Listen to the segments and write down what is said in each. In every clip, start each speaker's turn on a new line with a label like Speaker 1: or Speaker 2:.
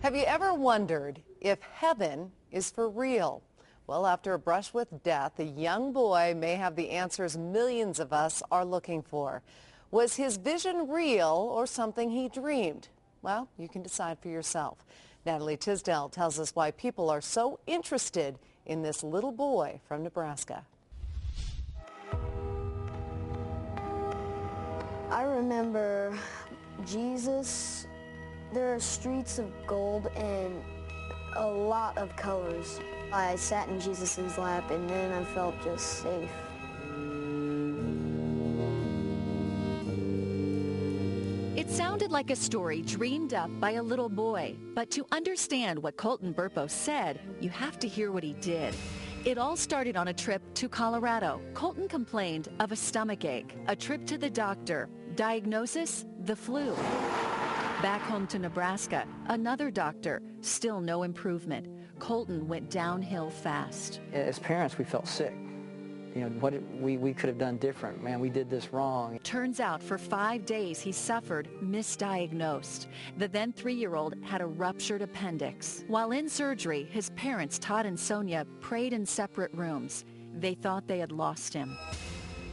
Speaker 1: Have you ever wondered if heaven is for real? Well, after a brush with death, a young boy may have the answers millions of us are looking for. Was his vision real or something he dreamed? Well, you can decide for yourself. Natalie Tisdale tells us why people are so interested in this little boy from Nebraska.
Speaker 2: I remember Jesus. There are streets of gold and a lot of colors. I sat in Jesus' lap and then I felt just safe.
Speaker 3: It sounded like a story dreamed up by a little boy, but to understand what Colton Burpo said, you have to hear what he did. It all started on a trip to Colorado. Colton complained of a stomach ache, a trip to the doctor, diagnosis, the flu. Back home to Nebraska, another doctor, still no improvement. Colton went downhill fast.
Speaker 4: As parents, we felt sick. You know, what we could have done different. Man, we did this wrong.
Speaker 3: Turns out for 5 days he suffered misdiagnosed. The then 3-year-old had a ruptured appendix. While in surgery, his parents, Todd and Sonia, prayed in separate rooms. They thought they had lost him.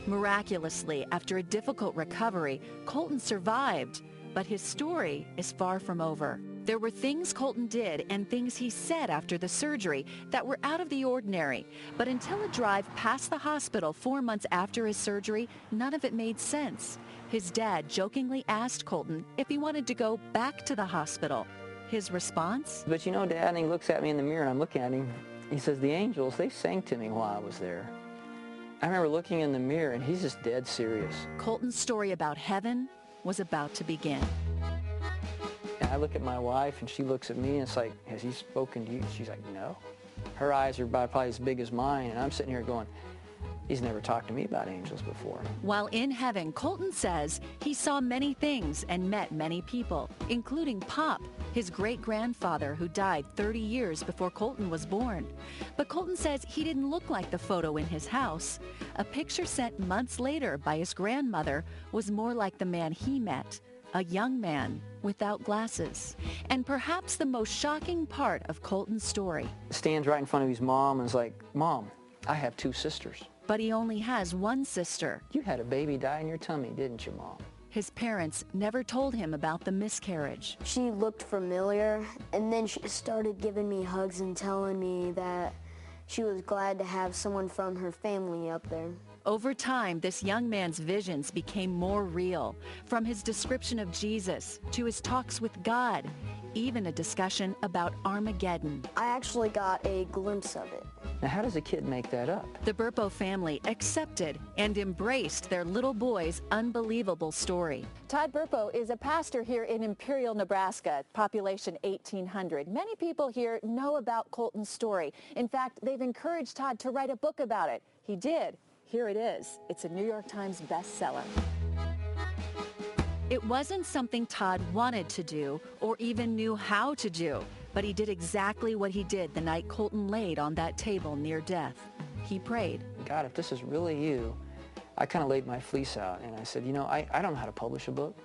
Speaker 3: Miraculously, after a difficult recovery, Colton survived. But his story is far from over. There were things Colton did and things he said after the surgery that were out of the ordinary. But until a drive past the hospital 4 months after his surgery, none of it made sense. His dad jokingly asked Colton if he wanted to go back to the hospital. His response?
Speaker 4: But you know, Dad, and he looks at me in the mirror and I'm looking at him. He says, the angels, they sang to me while I was there. I remember looking in the mirror and he's just dead serious.
Speaker 3: Colton's story about heaven was about to begin.
Speaker 4: And I look at my wife and she looks at me and it's like, has he spoken to you? She's like, no. Her eyes are probably as big as mine and I'm sitting here going, he's never talked to me about angels before.
Speaker 3: While in heaven, Colton says he saw many things and met many people, including Pop, his great-grandfather who died 30 years before Colton was born. But Colton says he didn't look like the photo in his house. A picture sent months later by his grandmother was more like the man he met, a young man without glasses. And perhaps the most shocking part of Colton's story.
Speaker 4: Stands right in front of his mom and is like, Mom, I have 2 sisters.
Speaker 3: But he only has one sister.
Speaker 4: You had a baby die in your tummy, didn't you, Mom?
Speaker 3: His parents never told him about the miscarriage.
Speaker 2: She looked familiar and then she started giving me hugs and telling me that she was glad to have someone from her family up there.
Speaker 3: Over time, this young man's visions became more real, from his description of Jesus to his talks with God, even a discussion about Armageddon.
Speaker 2: I actually got a glimpse of it.
Speaker 4: Now, how does a kid make that up?
Speaker 3: The Burpo family accepted and embraced their little boy's unbelievable story.
Speaker 5: Todd Burpo is a pastor here in Imperial, Nebraska, population 1,800. Many people here know about Colton's story. In fact, they've encouraged Todd to write a book about it. He did. Here it is. It's a New York Times bestseller.
Speaker 3: It wasn't something Todd wanted to do or even knew how to do, but he did exactly what he did the night Colton laid on that table near death. He prayed.
Speaker 4: God, if this is really you, I kind of laid my fleece out and I said, you know, I don't know how to publish a book,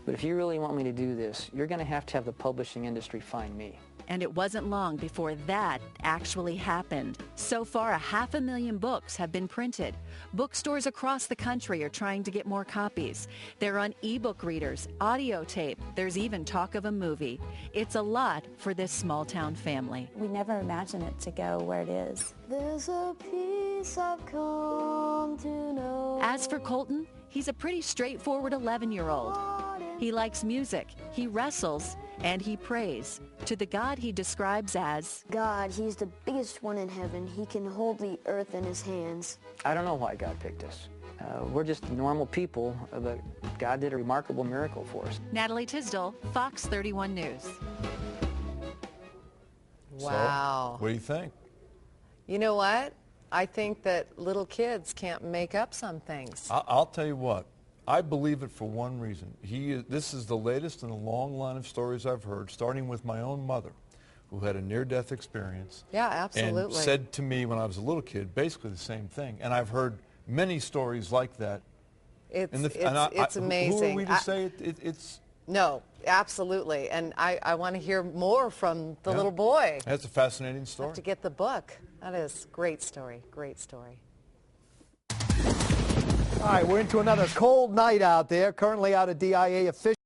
Speaker 4: but if you really want me to do this, you're going to have the publishing industry find me.
Speaker 3: And it wasn't long before that actually happened. So far, 500,000 books have been printed. Bookstores across the country are trying to get more copies. They're on ebook readers, audio tape. There's even talk of a movie. It's a lot for this small-town family.
Speaker 6: We never imagined it to go where it is.
Speaker 2: There's a peace I've come to know.
Speaker 3: As for Colton, he's a pretty straightforward 11-year-old. He likes music, he wrestles, and he prays to the God he describes as
Speaker 2: God. He's the biggest one in heaven. He can hold the earth in his hands.
Speaker 4: I don't know why God picked us. We're just normal people, but God did a remarkable miracle for us.
Speaker 3: Natalie Tisdale, Fox 31 News.
Speaker 1: Wow.
Speaker 7: So, what do you think?
Speaker 1: You know what? I think that little kids can't make up some things.
Speaker 7: I'll tell you what. I believe it for one reason. This is the latest in a long line of stories I've heard, starting with my own mother, who had a near-death experience.
Speaker 1: Yeah, absolutely.
Speaker 7: And said to me when I was a little kid basically the same thing. And I've heard many stories like that.
Speaker 1: It's amazing.
Speaker 7: Who are we to say it's
Speaker 1: No, absolutely. And I want to hear more from the little boy.
Speaker 7: That's a fascinating
Speaker 1: I
Speaker 7: story.
Speaker 1: have to get the book. That is a great story. Great story.
Speaker 8: All right, we're into another cold night out there. Currently out of DIA officials.